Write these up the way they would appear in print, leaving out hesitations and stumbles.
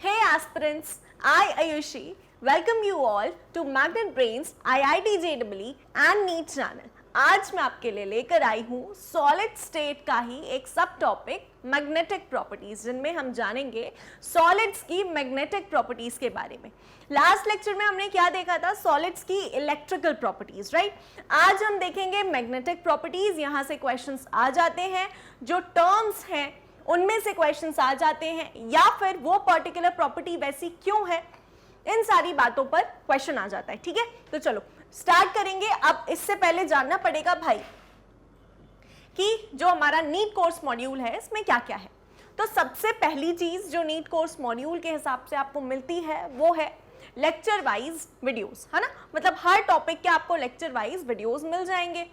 Hey aspirants, I Ayushi welcome you all to Magnet Brains IIT JEE and NEET channel। आज मैं आपके लिए लेकर आई हूँ सॉलिड स्टेट का ही एक सब टॉपिक मैग्नेटिक प्रॉपर्टीज, जिनमें हम जानेंगे सॉलिड्स की मैग्नेटिक प्रॉपर्टीज के बारे में। लास्ट लेक्चर में हमने क्या देखा था? सॉलिड्स की इलेक्ट्रिकल प्रॉपर्टीज, राइट। आज हम देखेंगे मैग्नेटिक प्रॉपर्टीज। यहाँ से क्वेश्चंस आ जाते हैं, जो टर्म्स हैं उनमें से क्वेश्चंस आ जाते हैं, या फिर वो पर्टिकुलर प्रॉपर्टी वैसी क्यों है, इन सारी बातों पर क्वेश्चन आ जाता है। ठीक है, तो चलो स्टार्ट करेंगे। अब इससे पहले जानना पड़ेगा भाई कि जो हमारा नीट कोर्स मॉड्यूल है इसमें क्या क्या है। तो सबसे पहली चीज जो नीट कोर्स मॉड्यूल के हिसाब से आपको मिलती है वो है लेक्चर वाइज वीडियोस, है ना। मतलब हर टॉपिक के आपको लेक्चर वाइज वीडियोस मिल जाएंगे।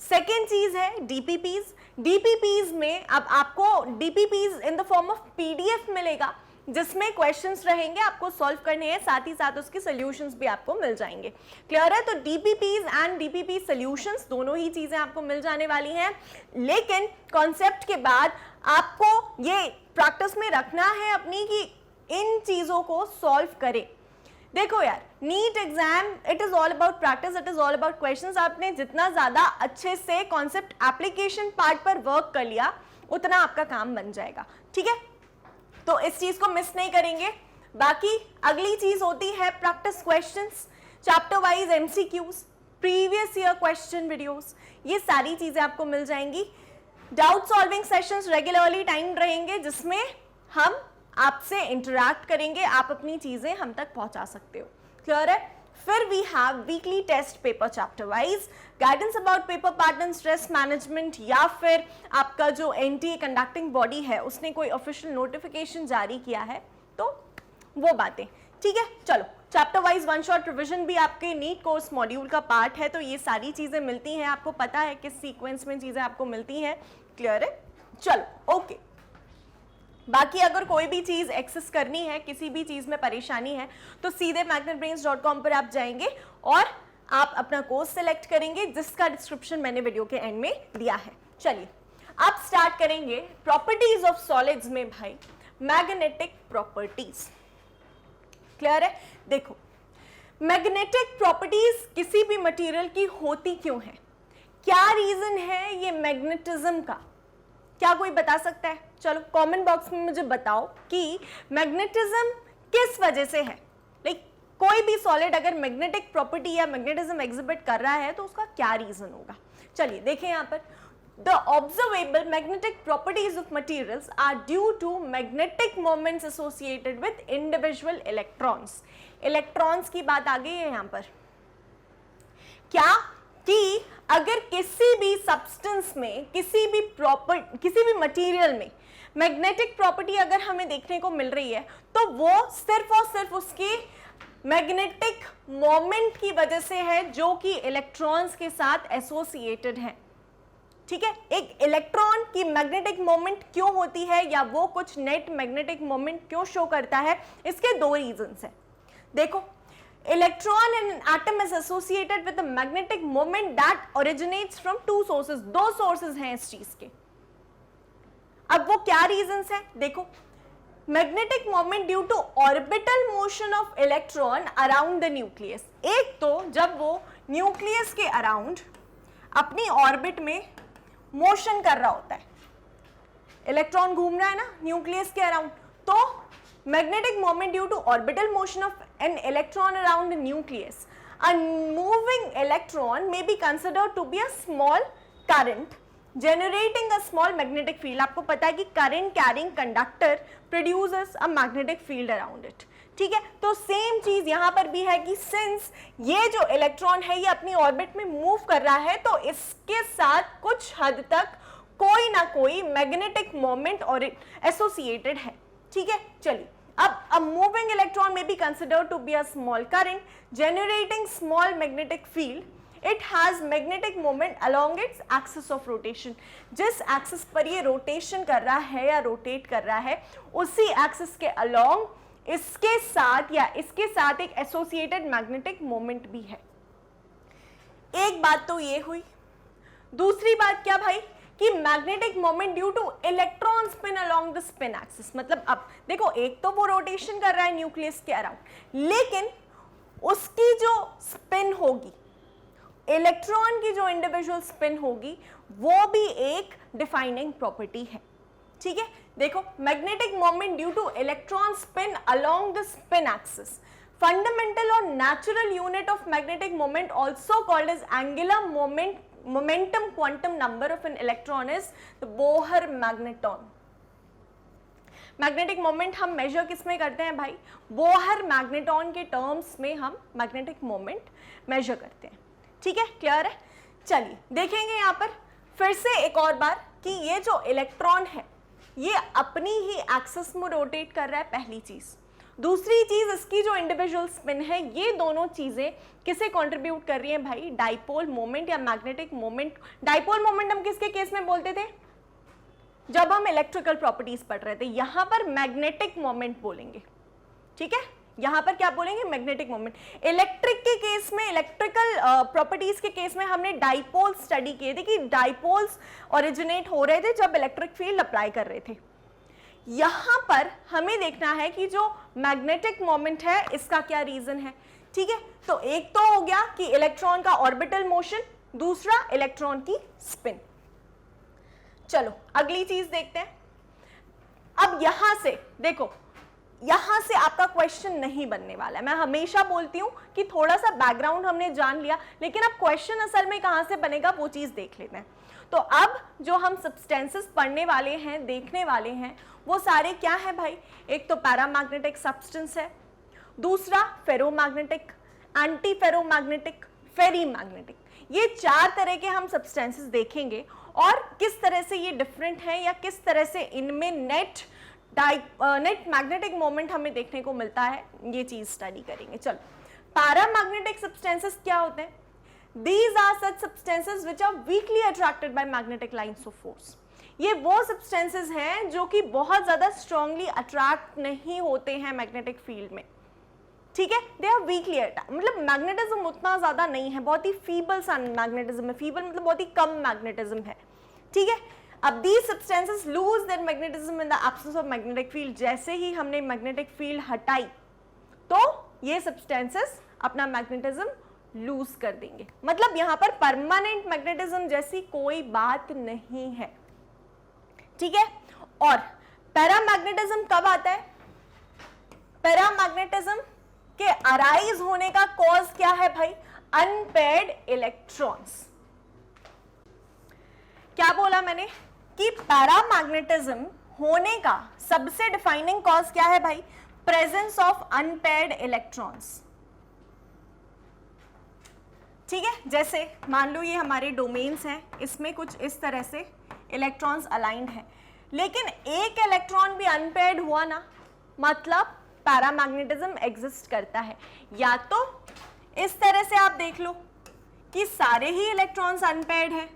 सेकेंड चीज है डीपीपीज। डीपीपीज में अब आपको DPPs in the form of PDF मिलेगा, जिसमें क्वेश्चंस रहेंगे, आपको सॉल्व करने हैं, साथ ही साथ उसके सॉल्यूशंस भी आपको मिल जाएंगे। क्लियर है? तो डीपीपीज एंड डीपीपी सॉल्यूशंस दोनों ही चीजें आपको मिल जाने वाली हैं। लेकिन कॉन्सेप्ट के बाद आपको ये प्रैक्टिस में रखना है अपनी कि इन चीजों को सॉल्व करें। देखो यार, NEET exam it is all about practice, it is all about questions. आपने जितना ज्यादा अच्छे से कॉन्सेप्ट एप्लीकेशन पार्ट पर वर्क कर लिया, उतना आपका काम बन जाएगा। ठीक है, तो इस चीज को मिस नहीं करेंगे। बाकी अगली चीज होती है practice questions, chapter wise MCQs, previous year question videos, ये सारी चीजें आपको मिल जाएंगी। Doubt solving sessions regularly time रहेंगे, जिसमें हम आपसे इंटरैक्ट करेंगे, आप अपनी चीजें हम तक पहुंचा सकते हो। क्लियर है? फिर we have weekly test paper chapter wise, guidance about paper pattern, stress management, या फिर आपका जो एनटीए कंडक्टिंग बॉडी है उसने कोई ऑफिशियल नोटिफिकेशन जारी किया है, तो वो बातें। ठीक है, चलो chapter wise one shot revision भी आपके नीट कोर्स मॉड्यूल का पार्ट है, तो ये सारी चीजें मिलती हैं, आपको पता है किस सीक्वेंस में चीजें आपको मिलती हैं। क्लियर है? चलो ओके। बाकी अगर कोई भी चीज एक्सेस करनी है, किसी भी चीज में परेशानी है, तो सीधे magnetbrains.com पर आप जाएंगे और आप अपना कोर्स सेलेक्ट करेंगे, जिसका डिस्क्रिप्शन मैंने वीडियो के एंड में दिया है। चलिए अब स्टार्ट करेंगे प्रॉपर्टीज ऑफ सॉलिड्स में भाई मैग्नेटिक प्रॉपर्टीज। क्लियर है? देखो, मैग्नेटिक प्रॉपर्टीज किसी भी मटेरियल की होती क्यों है, क्या रीजन है ये मैग्नेटिज्म का, क्या कोई बता सकता है? चलो कमेंट बॉक्स में मुझे बताओ कि मैग्नेटिज्म किस वजह से है। लाइक कोई भी सॉलिड अगर मैग्नेटिक प्रॉपर्टी या मैग्नेटिज्म एग्जिबिट कर रहा है तो उसका क्या रीजन होगा। चलिए देखें यहाँ पर, the observable magnetic properties of materials are due to magnetic moments associated with individual electrons. Electrons की बात आ गई है यहाँ पर, क्या कि अगर किसी भी सब्सटेंस में, किसी भी मटेरियल में मैग्नेटिक प्रॉपर्टी अगर हमें देखने को मिल रही है, तो वो सिर्फ और सिर्फ उसके मैग्नेटिक मोमेंट की वजह से है, जो कि इलेक्ट्रॉन्स के साथ एसोसिएटेड है। ठीक है, एक इलेक्ट्रॉन की मैग्नेटिक मोमेंट क्यों होती है, या वो कुछ नेट मैग्नेटिक मोमेंट क्यों शो करता है, इसके दो रीजंस हैं। देखो, electron in an atom is associated with a magnetic moment that originates from two sources। दो sources हैं इस चीज के। अब वो क्या reasons हैं? देखो, magnetic moment due to orbital motion of electron around the nucleus। एक तो जब वो न्यूक्लियस के अराउंड अपनी ऑर्बिट में मोशन कर रहा होता है, इलेक्ट्रॉन घूम रहा है ना न्यूक्लियस के अराउंड, तो magnetic moment due to orbital motion of an electron around the nucleus, a moving electron may be considered to be a small current generating a small magnetic field। आपको पता है कि current carrying conductor produces a magnetic field around it। ठीक है, तो same चीज यहां पर भी है कि सिंस ये जो इलेक्ट्रॉन है ये अपनी ऑर्बिट में मूव कर रहा है, तो इसके साथ कुछ हद तक कोई ना कोई मैग्नेटिक मोमेंट और एसोसिएटेड है। ठीक है, चलिए अब a moving electron may be considered to be a small current generating small magnetic field। It has magnetic moment along its axis of rotation। जिस एक्सिस पर ये रोटेशन कर रहा है या रोटेट कर रहा है, उसी एक्सिस के अलोंग इसके साथ या इसके साथ एक एसोसिएटेड मैग्नेटिक मोमेंट भी है। एक बात तो ये हुई। दूसरी बात क्या भाई कि magnetic moment due to electron spin along the spin axis. मतलब अब देखो, एक तो वो रोटेशन कर रहा है न्यूक्लियस के अराउंड, लेकिन उसकी जो स्पिन होगी, इलेक्ट्रॉन की जो इंडिविजुअल स्पिन होगी, वो भी एक डिफाइनिंग प्रॉपर्टी है। ठीक है, देखो, magnetic moment due to electron spin along the spin axis, fundamental और natural unit of magnetic moment also called as angular momentum quantum number of an electron is the Bohr magneton। Magnetic moment हम major किस में करते हैं भाई? Bohr magneton के terms में हम मैग्नेटिक मोमेंट मेजर करते हैं। ठीक है, क्लियर है? चलिए देखेंगे यहाँ पर फिर से एक और बार कि ये जो इलेक्ट्रॉन है ये अपनी ही एक्सिस में रोटेट कर रहा है, पहली चीज। दूसरी चीज, इसकी जो इंडिविजुअल स्पिन है, ये दोनों चीजें किसे कंट्रीब्यूट कर रही हैं भाई? डाइपोल मोमेंट या मैग्नेटिक मोमेंट। डाइपोल मोमेंट हम किसके केस में बोलते थे? जब हम इलेक्ट्रिकल प्रॉपर्टीज पढ़ रहे थे। यहां पर मैग्नेटिक मोमेंट बोलेंगे। ठीक है, यहां पर क्या बोलेंगे? Magnetic moment. इलेक्ट्रिक के केस में, इलेक्ट्रिकल प्रॉपर्टीज के केस में हमने डाइपोल स्टडी किए थे कि डाइपोल्स ओरिजिनेट हो रहे थे जब इलेक्ट्रिक फील्ड अप्लाई कर रहे थे। यहां पर हमें देखना है कि जो मैग्नेटिक मोमेंट है इसका क्या रीजन है। ठीक है, तो एक तो हो गया कि इलेक्ट्रॉन का ऑर्बिटल मोशन, दूसरा इलेक्ट्रॉन की स्पिन। चलो अगली चीज देखते हैं। अब यहां से देखो, यहां से आपका क्वेश्चन नहीं बनने वाला है। मैं हमेशा बोलती हूं कि थोड़ा सा बैकग्राउंड हमने जान लिया, लेकिन अब क्वेश्चन असल में कहां से बनेगा वो चीज देख लेते हैं। तो अब जो हम सब्सटेंसेस पढ़ने वाले हैं, देखने वाले हैं, वो सारे क्या है भाई? एक तो पैरामैग्नेटिक सब्सटेंस है, दूसरा फेरोमैग्नेटिक, एंटी फेरोमैग्नेटिक, फेरीमैग्नेटिक। ये चार तरह के हम सब्सटेंसेस देखेंगे और किस तरह से ये डिफरेंट है या किस तरह से इनमें नेट मैग्नेटिक मोमेंट हमें देखने को मिलता है, ये चीज स्टडी करेंगे। चलो, पैरामैग्नेटिक सब्सटेंसेस क्या होते हैं? These are such substances which are weakly attracted by magnetic lines of force। ये वो सब्सटेंसेस हैं जो कि बहुत ज्यादा स्ट्रांगली अट्रैक्ट नहीं होते हैं मैग्नेटिक फील्ड में। ठीक है, दे आर वीकली अट्रैक्ट, मतलब मैग्नेटिज्म उतना ज्यादा नहीं है, बहुत ही फीबल सा मैग्नेटिज्म है। फीबल मतलब बहुत ही कम मैग्नेटिज्म है। ठीक है, अब these substances lose their magnetism in the absence of magnetic field। जैसे ही हमने मैग्नेटिक फील्ड हटाई तो ये सब्सटेंसेस अपना मैग्नेटिज्म लूज कर देंगे। मतलब यहां पर परमानेंट मैग्नेटिज्म जैसी कोई बात नहीं है। ठीक है, और पैरामैग्नेटिज्म कब आता है? पैरामैग्नेटिज्म के अराइज होने का कॉज क्या है भाई? Unpaired electrons. क्या बोला मैंने? कि पैरामैग्नेटिज्म होने का सबसे डिफाइनिंग कॉज क्या है भाई? Presence of unpaired electrons. ठीक है, जैसे मान लो ये हमारे डोमेन्स हैं, इसमें कुछ इस तरह से इलेक्ट्रॉन्स अलाइंड हैं, लेकिन एक इलेक्ट्रॉन भी अनपेयर्ड हुआ ना, मतलब पैरामैग्नेटिज्म एग्जिस्ट करता है। या तो इस तरह से आप देख लो कि सारे ही इलेक्ट्रॉन्स अनपेयर्ड हैं,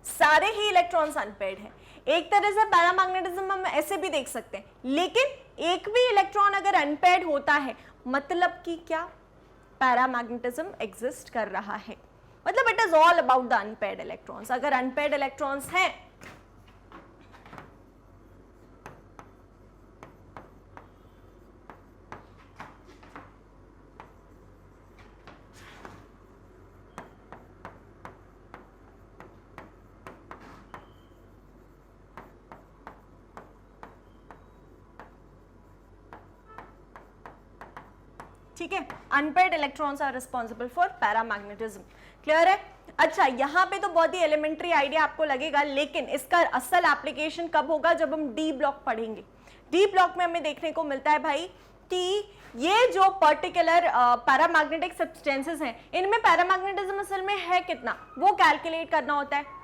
सारे ही इलेक्ट्रॉन्स अनपेयर्ड हैं। एक तरह से पैरामैग्नेटिज्म हम ऐसे भी देख सकते हैं, लेकिन एक भी इलेक्ट्रॉन अगर अनपेयर्ड होता है, मतलब कि क्या? पैरामैग्नेटिज्म एग्जिस्ट कर रहा है। मतलब it is all about the unpaired electrons. अगर अनपेयर्ड इलेक्ट्रॉन्स हैं ठीक है, unpaired electrons are responsible for paramagnetism. Clear है? अच्छा, यहाँ पे तो बहुत ही एलिमेंट्री आइडिया आपको लगेगा, लेकिन इसका असल एप्लीकेशन कब होगा? जब हम डी ब्लॉक पढ़ेंगे। डी ब्लॉक में हमें देखने को मिलता है भाई कि ये जो पर्टिकुलर पैरामैग्नेटिक सब्सटेंसेस हैं, इनमें पैरामैग्नेटिज्म असल में है कितना, वो कैलकुलेट करना होता है।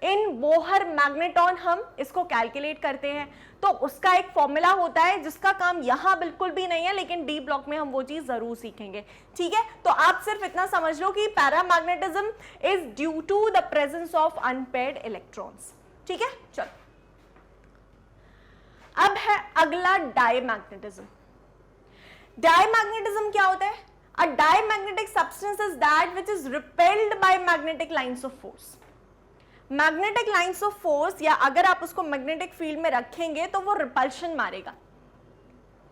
इन बोहर मैग्नेटॉन हम इसको कैलकुलेट करते हैं, तो उसका एक फॉर्मूला होता है जिसका काम यहां बिल्कुल भी नहीं है, लेकिन डी ब्लॉक में हम वो चीज जरूर सीखेंगे। ठीक है, तो आप सिर्फ इतना समझ लो कि paramagnetism is due to the presence of unpaired electrons. ठीक है, चलो अब है अगला डायमैग्नेटिज्म। डायमैग्नेटिज्म क्या होता है? अ diamagnetic substance is that which is repelled by magnetic lines of force. Magnetic lines of force, या अगर आप उसको मैग्नेटिक फील्ड में रखेंगे तो वो रिपल्शन मारेगा,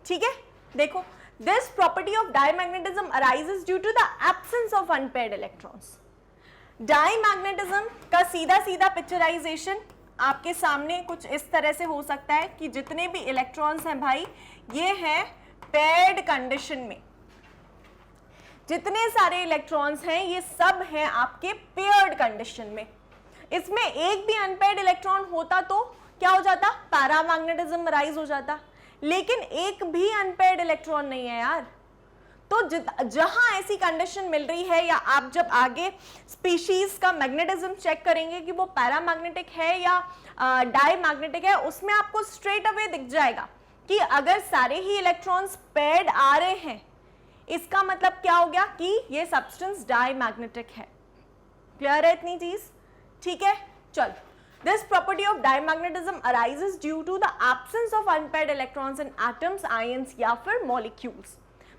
ठीक है। देखो, this property of diamagnetism arises due to the absence of unpaired electrons. Diamagnetism का सीधा सीधा पिक्चराइजेशन आपके सामने कुछ इस तरह से हो सकता है कि जितने भी इलेक्ट्रॉन्स हैं भाई, ये हैं पेयर्ड कंडीशन में। जितने सारे इलेक्ट्रॉन्स हैं ये सब हैं आपके पेयर्ड कंडीशन में। इसमें एक भी अनपेयर्ड इलेक्ट्रॉन होता तो क्या हो जाता, पैरामैग्नेटिज्म राइज हो जाता, लेकिन एक भी अनपेयर्ड इलेक्ट्रॉन नहीं है यार। तो जहां ऐसी कंडीशन मिल रही है, या आप जब आगे स्पीशीज का मैग्नेटिज्म चेक करेंगे कि वो पैरामैग्नेटिक है या डायमैग्नेटिक है, उसमें आपको स्ट्रेट अवे दिख जाएगा कि अगर सारे ही इलेक्ट्रॉन्स पेयर्ड आ रहे हैं, इसका मतलब क्या हो गया कि ये सब्सटेंस डायमैग्नेटिक है। क्लियर है इतनी चीज, ठीक है। चल, this property of diamagnetism arises due to the absence of unpaired electrons in atoms, ions या फिर मॉलिक्यूल्स।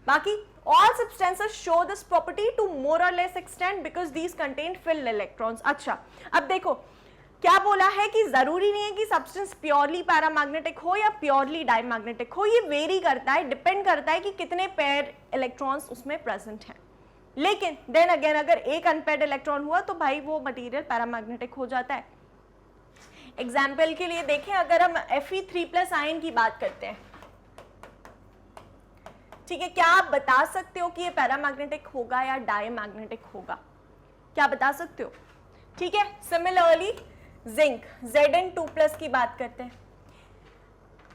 बाकी all substances show this property to more or less extent because these contain filled electrons। अच्छा, अब देखो क्या बोला है कि जरूरी नहीं है कि सब्सटेंस प्योरली पैरामैग्नेटिक हो या प्योरली डायमैग्नेटिक हो, ये वेरी करता है, डिपेंड करता है कि कितने पेयर इलेक्ट्रॉन्स उसमें प्रेजेंट हैं। लेकिन देन अगेन अगर एक अनपेयर्ड इलेक्ट्रॉन हुआ तो भाई वो मटेरियल पैरामैग्नेटिक हो जाता है। एग्जाम्पल के लिए देखें, अगर हम Fe3+ आयन की बात करते हैं, ठीक है, क्या आप बता सकते हो कि ये पैरामैग्नेटिक होगा या डायमैग्नेटिक होगा? क्या बता सकते हो? ठीक है। सिमिलरली जिंक Zn2+ की बात करते हैं।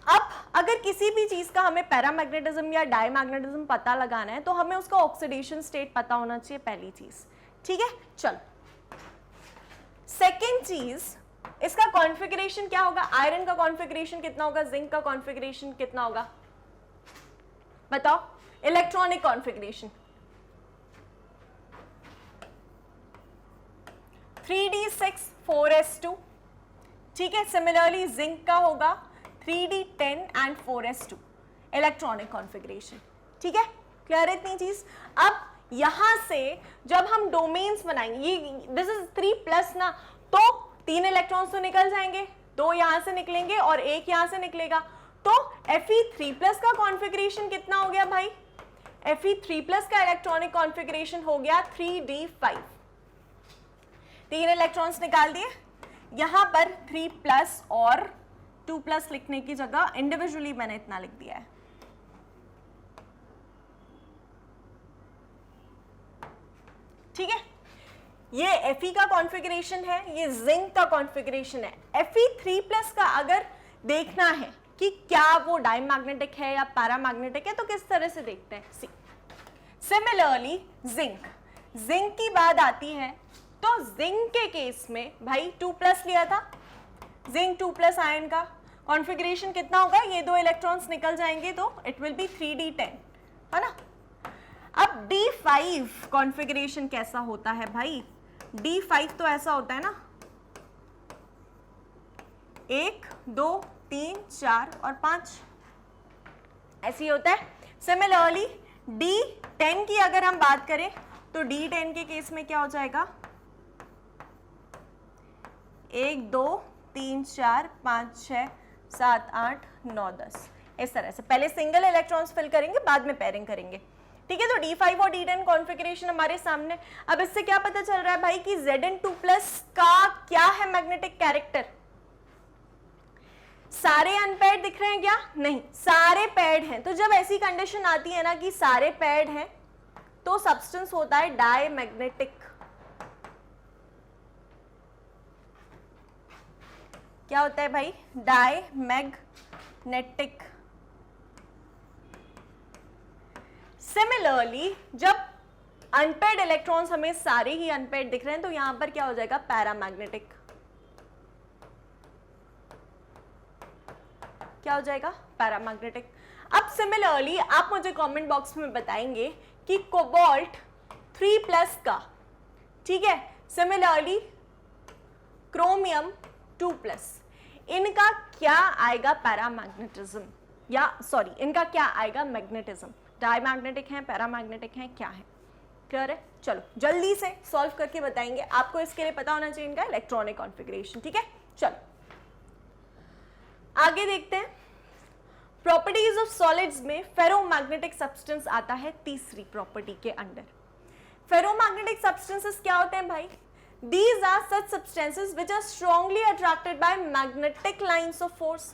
अब अगर किसी भी चीज का हमें पैरामैग्नेटिज्म या डायमैग्नेटिज्म पता लगाना है तो हमें उसका ऑक्सीडेशन स्टेट पता होना चाहिए, पहली चीज, ठीक है। चलो, सेकेंड चीज, इसका कॉन्फ़िगरेशन क्या होगा? आयरन का कॉन्फ़िगरेशन कितना होगा? जिंक का कॉन्फ़िगरेशन कितना होगा? बताओ। इलेक्ट्रॉनिक कॉन्फ़िगरेशन 3d6 4s2, ठीक है। सिमिलरली जिंक का होगा 3d10 and 4s2 electronic configuration, ठीक है। क्लियर है इतनी चीज? अब यहां से जब हम डोमेन्स बनाएंगे, ये दिस इज 3+ ना, तो 3 इलेक्ट्रॉन्स तो निकल जाएंगे, 2 यहां से निकलेंगे और 1 यहां से निकलेगा, तो Fe3+ का कॉन्फ़िगरेशन कितना हो गया भाई? Fe3+ का इलेक्ट्रॉनिक कॉन्फ़िगरेशन हो गया 3d5। 3 इलेक्ट्रॉन्स निकाल दिए, यहां पर 3+ और 2+ लिखने की जगह इंडिविजुअली मैंने इतना लिख दिया है, ठीक है। ये Fe का कॉन्फ़िगरेशन है, ये जिंक का कॉन्फ़िगरेशन है। Fe3+ का अगर देखना है कि क्या वो डायमैग्नेटिक है या पैरामैग्नेटिक है, तो किस तरह से देखते हैं? सी, सिमिलरली जिंक की बात आती है तो जिंक के केस में भाई 2+ लिया था, जिंक 2+ आयन का कॉन्फ़िगरेशन कितना होगा? ये 2 इलेक्ट्रॉन्स निकल जाएंगे तो इट विल बी 3d10, है ना। अब d5 कॉन्फ़िगरेशन कैसा होता है भाई? d5 तो ऐसा होता है ना, 1 2 3 4 और 5, ऐसे ही होता है। सिमिलरली D10 की अगर हम बात करें तो D10 के केस में क्या हो जाएगा? 1 2 3 4 5 6 7 8 9 10, इस तरह से। पहले सिंगल इलेक्ट्रॉन्स फिल करेंगे, बाद में पेयरिंग करेंगे, ठीक है। तो D5 और D10 कॉन्फ़िगरेशन हमारे सामने। अब इससे क्या पता चल रहा है भाई कि Zn2+ का क्या है मैग्नेटिक कैरेक्टर? सारे अनपेयर्ड दिख रहे हैं क्या? नहीं, सारे पेयर्ड हैं। तो जब ऐसी कंडीशन आती है ना कि सारे पेयर्ड हैं, तो सब्सटेंस होता है डायमैग्नेटिक। क्या होता है भाई? डायमैग्नेटिक। सिमिलरली जब अनपेयर्ड इलेक्ट्रॉन्स हमें सारे ही अनपेयर्ड दिख रहे हैं, तो यहां पर क्या हो जाएगा? पैरामैग्नेटिक। क्या हो जाएगा? पैरामैग्नेटिक। अब सिमिलरली आप मुझे कमेंट बॉक्स में बताएंगे कि कोबाल्ट 3+ का, ठीक है, सिमिलरली क्रोमियम 2+, इनका क्या आएगा पैरामैग्नेटिज्म, या सॉरी इनका क्या आएगा मैग्नेटिज्म? डायमैग्नेटिक है, पैरामैग्नेटिक है, क्या है? क्लियर है? चलो जल्दी से सॉल्व करके बताएंगे, आपको इसके लिए पता होना चाहिए इनका इलेक्ट्रॉनिक कॉन्फ़िगरेशन, ठीक है? चलो आगे देखते हैं। प्रॉपर्टीज ऑफ सॉलिड्स में फेरोमैग्नेटिक सब्सटेंस आता है तीसरी प्रॉपर्टी के अंडर। फेरोमैग्नेटिक सब्सटेंसेस क्या होते हैं भाई? These are such substances which are strongly attracted by magnetic lines of force.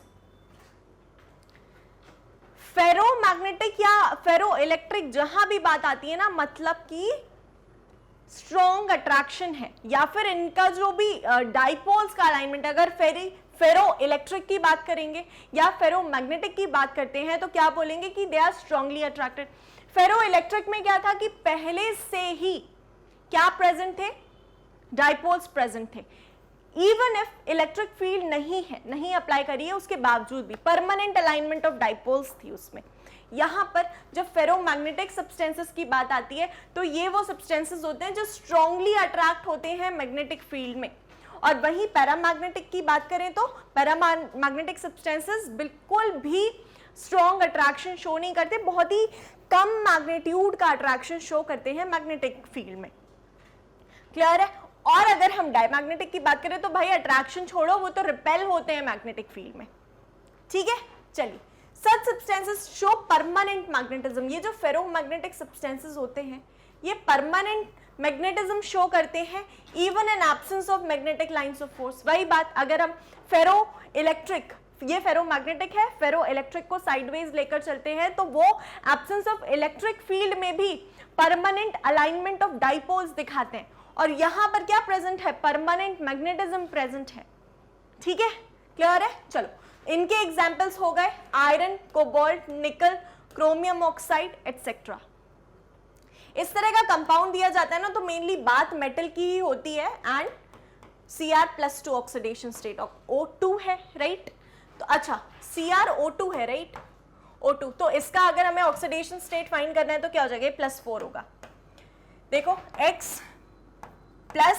Ferromagnetic या फेरो इलेक्ट्रिक जहां भी बात आती है ना, मतलब कि स्ट्रॉन्ग अट्रैक्शन है, या फिर इनका जो भी डाइपोल्स का अलाइनमेंट, अगर फेरो इलेक्ट्रिक की बात करेंगे या फेरोमैग्नेटिक की बात करते हैं तो क्या बोलेंगे कि they are strongly attracted. Ferroelectric में क्या था कि पहले से ही क्या प्रेजेंट थे? डाइपोल्स प्रेजेंट थे। इवन इफ इलेक्ट्रिक फील्ड नहीं अप्लाई करी है, उसके बावजूद भी परमानेंट अलाइनमेंट ऑफ डाइपोल्स थी उसमें। यहां पर जब फेरोमैग्नेटिक सब्सटेंसेस की बात आती है तो ये वो सब्सटेंसेस होते हैं जो स्ट्रांगली अट्रैक्ट होते हैं मैग्नेटिक फील्ड में। और वहीं पैरामैग्नेटिक की बात करें तो पैरामैग्नेटिक सब्सटेंसेस बिल्कुल भी स्ट्रॉन्ग अट्रैक्शन शो नहीं करते, बहुत ही कम मैग्नीट्यूड का अट्रैक्शन शो करते हैं मैग्नेटिक फील्ड में। क्लियर है? और अगर हम डायमैग्नेटिक की बात करें तो भाई अट्रैक्शन छोड़ो, वो तो रिपेल होते हैं मैग्नेटिक फील्ड में। ठीक है, चलिए। सच सब्सटेंसेस शो परमानेंट मैग्नेटिज्म। ये जो फेरोमैग्नेटिक सब्सटेंसेस होते हैं ये परमानेंट मैग्नेटिज्म शो करते हैं even in absence of magnetic lines of force. वही बात अगर हम फेरो इलेक्ट्रिक, ये फेरोमैग्नेटिक है, फेरो इलेक्ट्रिक को साइडवेज लेकर चलते हैं तो वो एब्सेंस ऑफ इलेक्ट्रिक फील्ड में भी परमानेंट अलाइनमेंट ऑफ डाइपोल्स दिखाते हैं। और यहां पर क्या प्रेजेंट है? परमानेंट मैग्नेटिज्म प्रेजेंट है। ठीक है, क्लियर है? चलो इनके एग्जाम्पल्स हो गए आयरन, कोबाल्ट, निकल, क्रोमियम ऑक्साइड एटसेट्रा। इस तरह का कंपाउंड दिया जाता है ना तो मेनली बात मेटल की ही होती है and Cr+2 oxidation state of O2 है, राइट? तो अच्छा CrO2 है, राइट? O2, तो इसका अगर हमें ऑक्सीडेशन स्टेट फाइंड करना है तो क्या हो जाएगा? +4 होगा। देखो X plus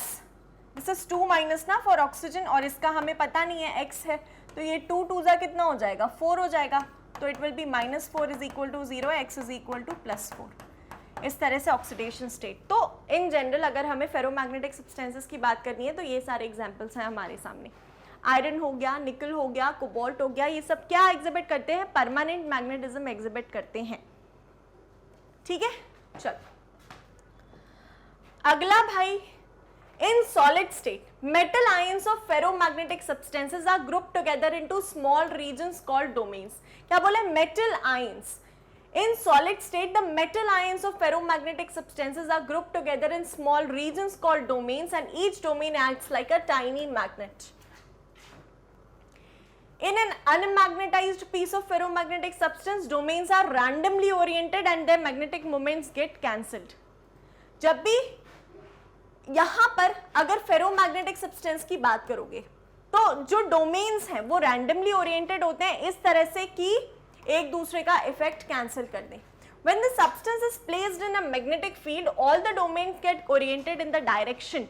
this is 2 minus ना फॉर ऑक्सीजन, और इसका हमें पता नहीं है X है, तो ये 2 2 जा कितना हो जाएगा? 4 हो जाएगा। तो it will be -4 is equal to 0, X is equal to +4। इस तरह से ऑक्सीडेशन स्टेट। तो इन जनरल अगर हमें फेरोमैग्नेटिक सब्सटेंसेस की बात करनी है तो ये सारे एग्जांपल्स हैं हमारे सामने। आयरन हो गया, निकल हो गया, कोबाल्ट हो गया, ये सब क्या एग्जिबिट करते हैं? परमानेंट मैग्नेटिज्म एग्जिबिट करते हैं। ठीक है, चलो अगला भाई, in solid state metal ions of ferromagnetic substances are grouped together into small regions called domains। क्या बोले? metal ions in solid state, the metal ions of ferromagnetic substances are grouped together in small regions called domains and each domain acts like a tiny magnet। In an unmagnetized piece of ferromagnetic substance, domains are randomly oriented and their magnetic moments get cancelled। जब भी यहां पर अगर ferromagnetic substance की बात करोगे तो जो डोमेन्स हैं वो रैंडमली ओरिएंटेड होते हैं इस तरह से कि एक दूसरे का इफेक्ट कैंसिल कर दें। When the substance is placed in a magnetic field, all the domains get oriented in the direction।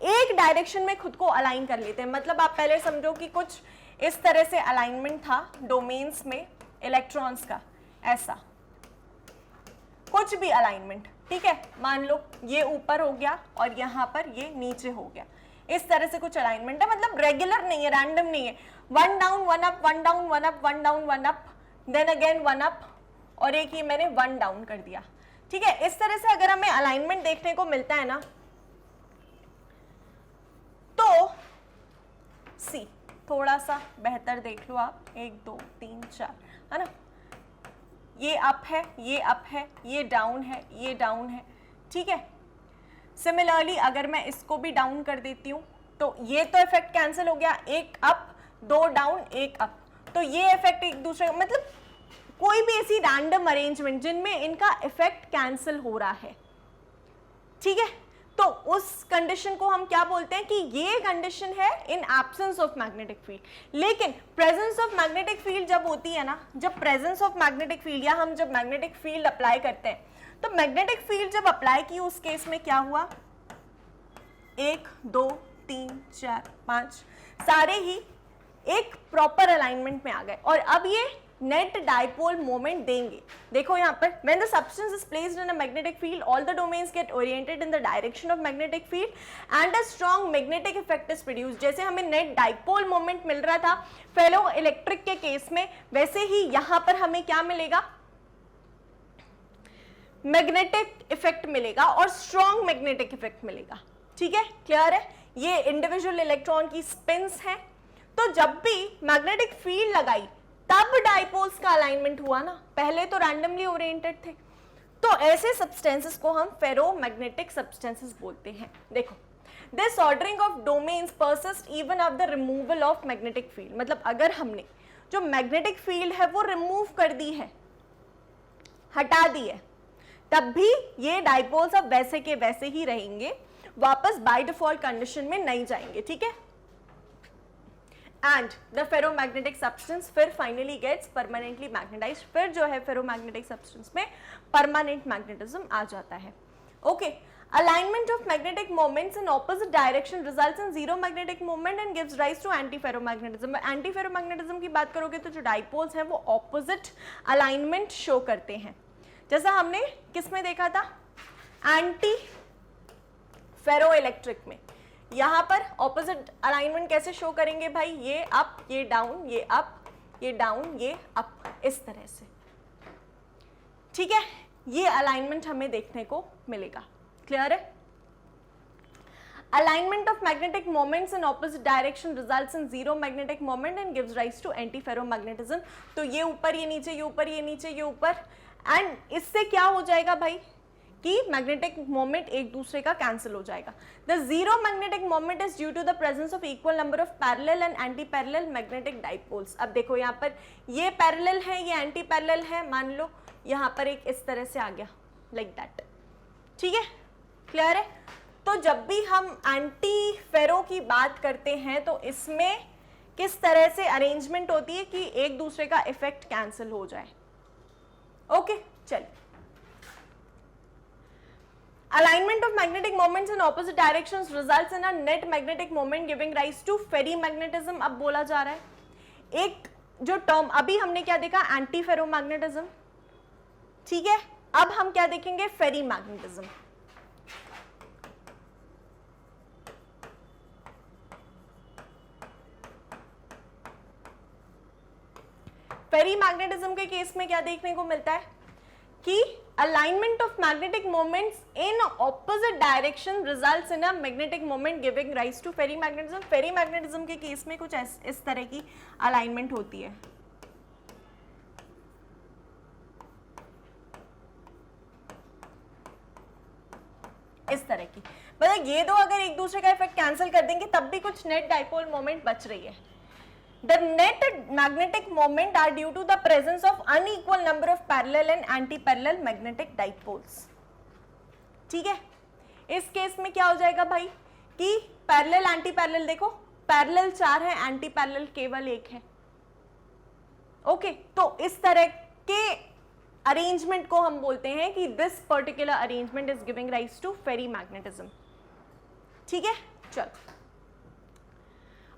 एक डायरेक्शन में खुद को अलाइन कर लेते हैं। मतलब आप पहले समझो कि कुछ इस तरह से अलाइनमेंट था डोमेन्स में इलेक्ट्रॉन्स का, ऐसा कुछ भी अलाइनमेंट, ठीक है? मान लो ये ऊपर हो गया और यहाँ पर ये नीचे हो गया, इस तरह से कुछ अलाइनमेंट है। मतलब रेगुलर नहीं है, रैंडम नहीं है। 1 down 1 up, 1 down 1 up, 1 down 1 up, then again 1 up, और एक ही मैंने 1 डाउन कर दिया। ठीक है, इस तरह से अगर हमें अलाइनमेंट देखने को मिलता है ना तो सी थोड़ा सा बेहतर देख लो आप, 1 2 3 4, है ना? ये अप है, ये अप है, ये डाउन है, ये डाउन है। ठीक है, सिमिलरली अगर मैं इसको भी डाउन कर देती हूँ तो ये तो इफेक्ट कैंसिल हो गया, 1 अप 2 डाउन 1 अप, तो ये इफेक्ट एक दूसरे, मतलब कोई भी ऐसी रैंडम अरेंजमेंट जिनमें इनका इफेक्ट कैंसिल हो रहा है। ठीक है, तो उस कंडीशन को हम क्या बोलते हैं कि ये कंडीशन है in absence of magnetic field. लेकिन प्रेजेंस ऑफ मैग्नेटिक फील्ड जब होती है ना, जब प्रेजेंस ऑफ मैग्नेटिक फील्ड या हम जब मैग्नेटिक फील्ड अप्लाई करते हैं तो मैग्नेटिक फील्ड जब अप्लाई की उस केस में क्या हुआ? 1 2 3 4 5 सारे ही एक प्रॉपर अलाइनमेंट में आ गए। और अब ये नेट डाइपोल मोमेंट देंगे। देखो यहाँ पर when the substance is placed in a magnetic field all the domains get oriented in the direction of magnetic field and a strong magnetic effect is produced. जैसे हमें नेट डाइपोल मोमेंट मिल रहा था फेरो electric के case में, वैसे ही यहाँ पर हमें क्या मिलेगा, मैग्नेटिक इफेक्ट मिलेगा और स्ट्रॉन्ग मैग्नेटिक इफेक्ट मिलेगा। ठीक है, क्लियर है। ये इंडिविजुअल इलेक्ट्रॉन की स्पिन्स हैं। तो जब भी मैग्नेटिक फील्ड लगाई तब डाइपोल्स का अलाइनमेंट हुआ ना, पहले तो रैंडमली ओरिएंटेड थे। तो ऐसे सब्सटेंसेस को हम फेरोमैग्नेटिक सब्सटेंसेस बोलते हैं। देखो, this ordering of domains persist even after the removal of magnetic field. मतलब अगर हमने जो मैग्नेटिक फील्ड है वो रिमूव कर दी है, हटा दी है, तब भी ये डाइपोल्स अब वैसे के वैसे ही रहेंगे, वापस बाय डिफॉल्ट कंडीशन में नहीं जाएंगे। ठीक है, एंड द फेरोमैग्नेटिक सब्सटेंस फिर फाइनली गेट्स परमानेंटली मैग्नेटाइज्ड। फिर जो है फेरोमैग्नेटिक सब्सटेंस में परमानेंट मैग्नेटिज्म आ जाता है। Okay, alignment of magnetic moments in opposite direction results in zero magnetic moment and gives rise to anti-ferromagnetism। anti-ferromagnetism की बात करोगे तो जो डाइपोल्स हैं वो opposite alignment शो करते हैं। जैसा हमने किस में देखा था, एंटी फेरो इलेक्ट्रिक में। यहाँ पर ऑपोजिट अलाइनमेंट कैसे शो करेंगे भाई, ये अप, ये डाउन, ये अप, ये डाउन, ये अप, इस तरह से। ठीक है, ये अलाइनमेंट हमें देखने को मिलेगा। क्लियर है। Alignment of magnetic moments in opposite direction results in zero magnetic moment and gives rise to antiferromagnetism। तो ये ऊपर, ये नीचे, ये ऊपर, ये नीचे, ये ऊपर, एंड इससे क्या हो जाएगा भाई कि मैग्नेटिक मोमेंट एक दूसरे का कैंसिल हो जाएगा। The zero magnetic moment is due to the presence of equal number of parallel and antiparallel magnetic dipoles. अब देखो यहाँ पर ये पैरेलल है, ये एंटी पैरेलल है, मान लो यहाँ पर एक इस तरह से आ गया, लाइक दैट। ठीक है, क्लियर है। तो जब भी हम एंटी फेरो की बात करते हैं तो इसमें किस तरह से अरेंजमेंट होती है कि एक दूसरे का इफेक्ट कैंसिल हो जाए। ओके, चलिए। Alignment of magnetic moments in opposite directions results in a net magnetic moment giving rise to ferrimagnetism। अब बोला जा रहा है एक जो टर्म, अभी हमने क्या देखा, एंटी फेरोमैग्नेटिज्म। ठीक है, अब हम क्या देखेंगे, फेरीमैग्नेटिज्म। फेरीमैग्नेटिज्म के केस में क्या देखने को मिलता है कि alignment of magnetic moments in opposite direction results in a magnetic moment giving rise to ferrimagnetism। फेरीमैग्नेटिज्म के केस में कुछ इस तरह की अलाइनमेंट होती है। इस तरह की, मतलब ये दो अगर एक दूसरे का इफेक्ट कैंसिल कर देंगे तब भी कुछ नेट डाइपोल मोमेंट बच रही है। The net magnetic moment are due to the presence of unequal number of parallel and anti-parallel magnetic dipoles। ठीक है, इस केस में क्या हो जाएगा भाई कि पैरेलल एंटी पैरेलल, देखो पैरेलल 4 है, एंटी पैरेलल केवल 1 है। ओके, तो इस तरह के अरेंजमेंट को हम बोलते हैं कि this particular arrangement is giving rise to ferrimagnetism. ठीक है, चलो।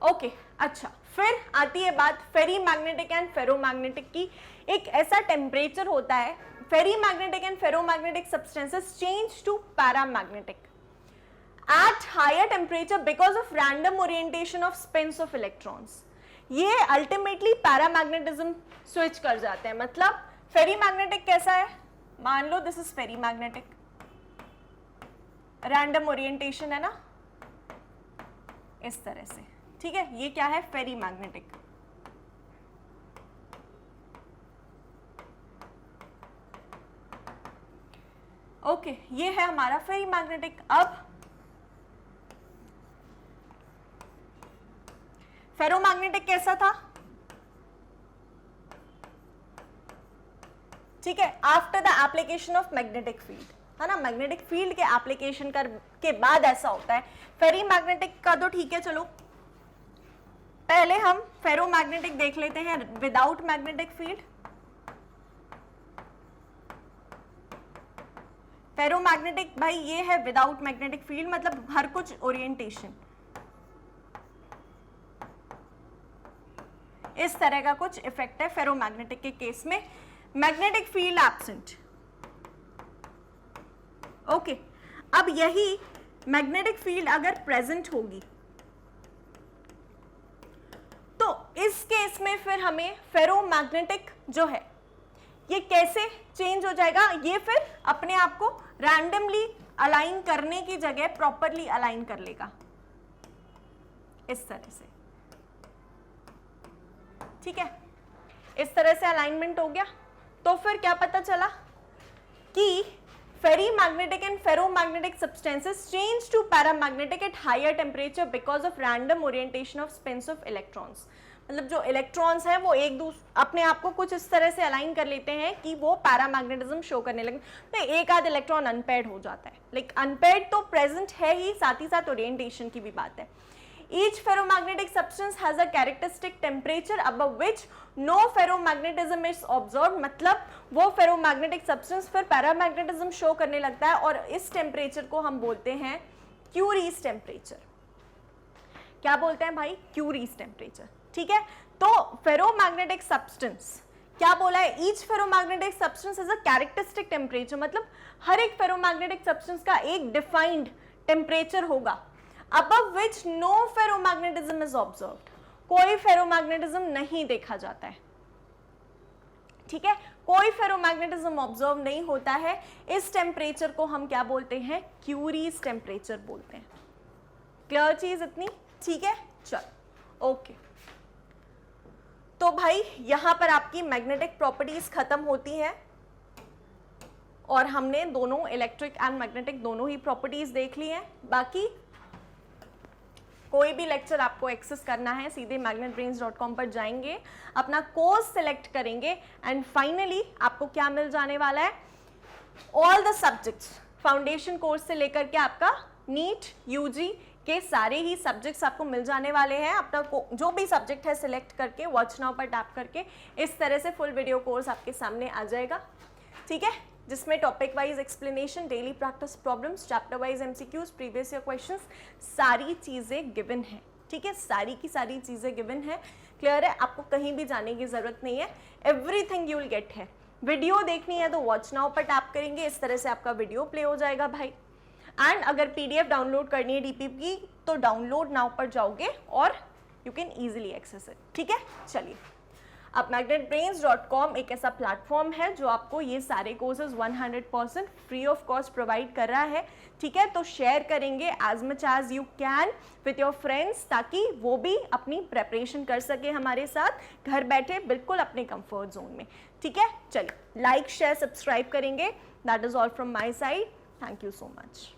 ओके, अच्छा, फिर आती है बात फेरीमैग्नेटिक एंड फेरोमैग्नेटिक की। एक ऐसा टेम्परेचर होता है, ferrimagnetic and ferromagnetic substances change to paramagnetic at higher temperature because of random orientation of spins of electrons. ये अल्टीमेटली पैरामैग्नेटिज्म स्विच कर जाते हैं। मतलब फेरीमैग्नेटिक कैसा है, मान लो this is ferrimagnetic, random orientation है ना, इस तरह से। ठीक है, ये क्या है, फेरीमैग्नेटिक। ओके, ये है हमारा फेरीमैग्नेटिक। अब फेरोमैग्नेटिक कैसा था, ठीक है, after the application of magnetic field, है ना, मैग्नेटिक फील्ड के एप्लीकेशन के बाद ऐसा होता है। फेरीमैग्नेटिक का तो ठीक है, चलो पहले हम फेरोमैग्नेटिक देख लेते हैं विदाउट मैग्नेटिक फील्ड। फेरोमैग्नेटिक भाई ये है विदाउट मैग्नेटिक फील्ड, मतलब हर कुछ ओरिएंटेशन। इस तरह का कुछ इफेक्ट है फेरोमैग्नेटिक के केस में। Magnetic field absent, okay. अब यही मैग्नेटिक फील्ड अगर प्रेजेंट होगी तो इस केस में फिर हमें फेरोमैग्नेटिक जो है ये कैसे चेंज हो जाएगा, ये फिर अपने आप को रैंडमली अलाइन करने की जगह प्रॉपरली अलाइन कर लेगा इस तरह से, ठीक है। इस तरह से अलाइनमेंट हो गया तो फिर क्या पता चला कि ferrimagnetic and ferromagnetic substances change to paramagnetic at higher temperature because of random orientation of spins of electrons. मतलब जो इलेक्ट्रॉन्स हैं वो एक दूसरे अपने आप को कुछ इस तरह से अलाइन कर लेते हैं कि वो पैरामैग्नेटिज्म शो करने लगे। तो एक आध इलेक्ट्रॉन अनपेयर्ड हो जाता है, लाइक अनपेयर्ड तो प्रेजेंट है ही साथ ओरिएंटेशन की भी बात है। Each ferromagnetic substance has a characteristic temperature above which no ferromagnetism is observed। मतलब वो ferromagnetic substance फिर पैरामैग्नेटिज्म शो करने लगता है और इस टेम्परेचर को हम बोलते हैं क्यूरीज टेम्परेचर। क्या बोलते हैं भाई? क्यूरीज टेम्परेचर, ठीक है। तो फेरोमैग्नेटिक सब्सटेंस क्या बोला है? Each ferromagnetic substance is a characteristic temperature. मतलब हर एक फेरोमैग्नेटिक सब्सटेंस का एक डिफाइंड टेम्परेचर होगा above which no ferromagnetism is observed। कोई फेरोमैग्नेटिज्म नहीं देखा जाता है, ठीक है। कोई फेरोमैग्नेटिज्म ऑब्जर्व नहीं होता है। इस टेम्परेचर को हम क्या बोलते हैं? क्यूरीज टेम्परेचर बोलते हैं। क्लियर चीज इतनी, ठीक है। चलो ओके, तो भाई यहां पर आपकी मैग्नेटिक प्रॉपर्टीज खत्म होती हैं और हमने दोनों इलेक्ट्रिक एंड मैग्नेटिक दोनों ही प्रॉपर्टीज देख ली हैं। बाकी कोई भी लेक्चर आपको एक्सेस करना है सीधे magnetbrains.com पर जाएंगे, अपना कोर्स सेलेक्ट करेंगे एंड फाइनली आपको क्या मिल जाने वाला है? All the subjects, foundation course से लेकर के आपका नीट यूजी के सारे ही सब्जेक्ट्स आपको मिल जाने वाले हैं। अपना जो भी सब्जेक्ट है सिलेक्ट करके वॉच नाउ पर टैप करके इस तरह से फुल वीडियो कोर्स आपके सामने आ जाएगा, ठीक है, जिसमें topic wise explanation, daily practice problems, chapter wise MCQs, previous year questions, सारी चीज़ें गिवन है, ठीक है। सारी की सारी चीज़ें गिवन है। क्लियर है? आपको कहीं भी जाने की ज़रूरत नहीं है, एवरीथिंग यू विल गेट है। वीडियो देखनी है तो वॉच नाउ पर टैप करेंगे, इस तरह से आपका वीडियो प्ले हो जाएगा भाई। एंड अगर पीडीएफ डाउनलोड करनी है डीपीपी की तो डाउनलोड नाउ पर जाओगे और you can easily access it, ठीक है। चलिए, अब magnetbrains.com एक ऐसा प्लेटफॉर्म है जो आपको ये सारे courses 100% free of cost provide कर रहा है, ठीक है। तो शेयर करेंगे as much as you can with your friends ताकि वो भी अपनी प्रेपरेशन कर सके हमारे साथ घर बैठे बिल्कुल अपने कंफर्ट जोन में, ठीक है। चलिए, लाइक शेयर सब्सक्राइब करेंगे। That is all from my side. Thank you so much.